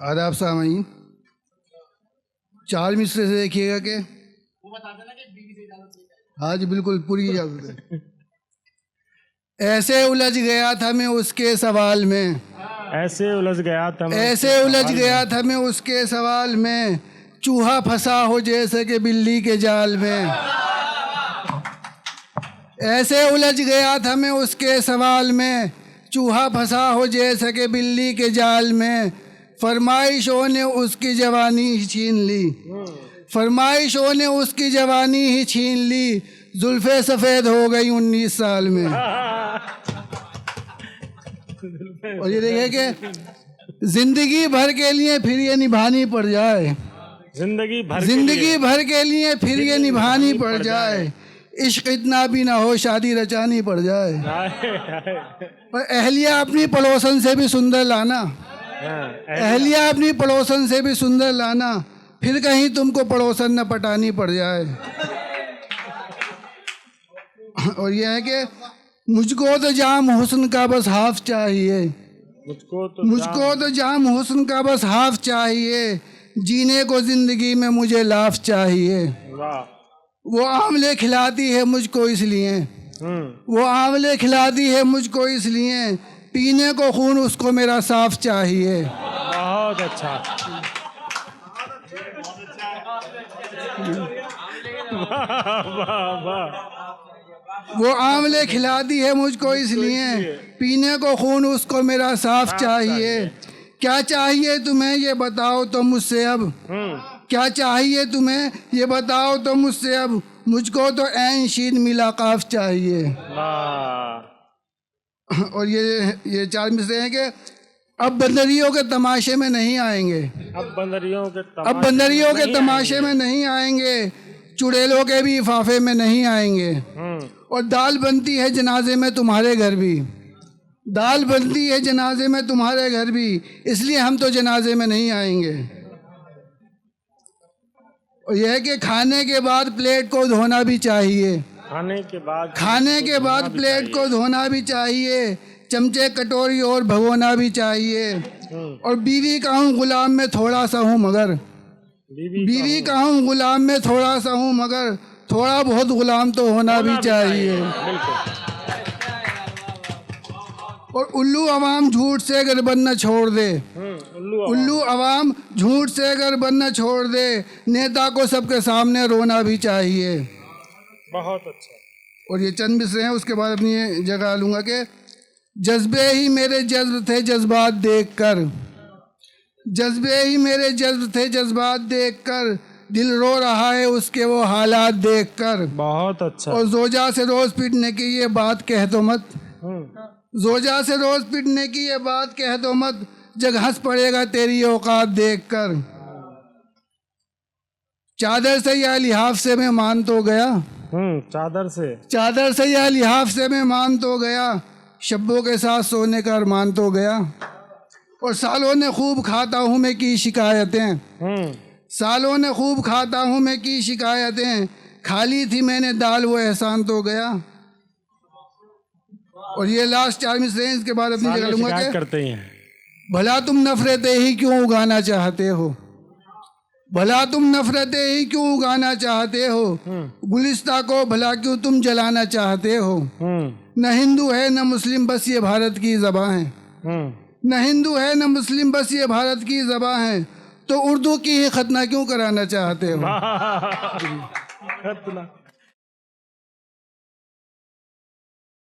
आदाब सामईन, चार मिसरे से देखिएगा कि हाँ जी बिल्कुल पूरी इजाजत है। ऐसे उलझ गया था मैं उसके सवाल में, ऐसे उलझ गया था मैं ऐसे उलझ गया था मैं उसके सवाल में, चूहा फंसा हो जैसे कि बिल्ली के जाल में। ऐसे उलझ गया था मैं उसके सवाल में, चूहा फंसा हो जैसे कि बिल्ली के जाल में। फरमाइशों ने उसकी जवानी ही छीन ली, फरमाइशों ने उसकी जवानी ही छीन ली। जुल्फे सफ़ेद हो गई 19 साल में। और ये देखिए कि जिंदगी भर के लिए फिर ये निभानी पड़ जाए, जिंदगी भर के लिए फिर ये निभानी पड़ जाए। इश्क इतना भी ना हो शादी रचानी पड़ जाए। पर अहलिया अपनी पड़ोसन से भी सुंदर लाना, अहलिया अपनी पड़ोसन से भी सुंदर लाना, फिर कहीं तुमको पड़ोसन न पटानी पड़ जाए। और यह है कि मुझको तो जाम हुस्न का बस हाफ चाहिए, मुझको तो जाम हुस्न का बस हाफ चाहिए। जीने को जिंदगी में मुझे लाफ चाहिए। वो आंवले खिलाती है मुझको इसलिए, वो आंवले खिलाती है मुझको इसलिए, पीने को खून उसको मेरा साफ चाहिए। बहुत अच्छा। वाह वाह। वो आंवले खिलाती है मुझको इसलिए, पीने को खून उसको मेरा साफ चाहिए। क्या चाहिए तुम्हें ये बताओ तो मुझसे अब, क्या चाहिए तुम्हें ये बताओ तो मुझसे अब, मुझको तो ऐन शीन मिला काफ चाहिए। और ये चार मिसरे हैं कि अब बंदरियों के तमाशे में नहीं आएंगे, अब बंदरियों के तमाशे में नहीं आएंगे, चुड़ैलों के भी फाफे में नहीं आएंगे। और दाल बनती है जनाजे में तुम्हारे घर भी, दाल बनती है जनाजे में तुम्हारे घर भी, इसलिए हम तो जनाजे में नहीं आएंगे। और यह है कि खाने के बाद प्लेट को धोना भी चाहिए, खाने के बाद प्लेट को धोना भी चाहिए, चमचे कटोरी और भगोना भी चाहिए। और बीवी का हूँ गुलाम में थोड़ा सा हूँ मगर, बीवी का हूँ गुलाम में थोड़ा सा हूँ मगर, थोड़ा बहुत गुलाम तो होना भी चाहिए। और उल्लू अवाम झूठ से अगर बनना छोड़ दे, उल्लू अवाम झूठ से अगर बनना छोड़ दे, नेता को सबके सामने रोना भी चाहिए। बहुत अच्छा। और ये चंद मिसरे हैं, उसके बाद अपनी जगह लूँगा कि जज्बे ही मेरे जज्ब थे जज्बात देखकर, जज्बे ही मेरे जज्ब थे जज्बात देखकर, दिल रो रहा है उसके वो हालात देखकर। बहुत अच्छा। और जोजा से रोज़ पिटने की ये बात कह दो मत, जोजा से रोज़ पिटने की ये बात कह दो मत, जग हंस पड़ेगा तेरी औकात देखकर। चादर से या लिहाफ से मैं मान तो गया, चादर से या लिहाफ से मैं मान तो गया, शब्बों के साथ सोने का अरमान तो गया। और सालों ने खूब खाता हूँ मैं की शिकायतें, सालों ने खूब खाता हूँ मैं की शिकायतें, खाली थी मैंने दाल वो एहसान तो गया। और ये लास्ट चार मिसरे हैं, इसके बाद अपनी जगह लूँगा कि करते हैं। भला तुम नफरतें ही क्यों उगाना चाहते हो, भला तुम नफरतें ही क्यों उगाना चाहते हो, गुलिस्ता को भला क्यों तुम जलाना चाहते हो। न हिंदू है न मुस्लिम बस ये भारत की ज़बां है, न हिंदू है न मुस्लिम बस ये भारत की ज़बां है, तो उर्दू की ही खतना क्यों कराना चाहते हो।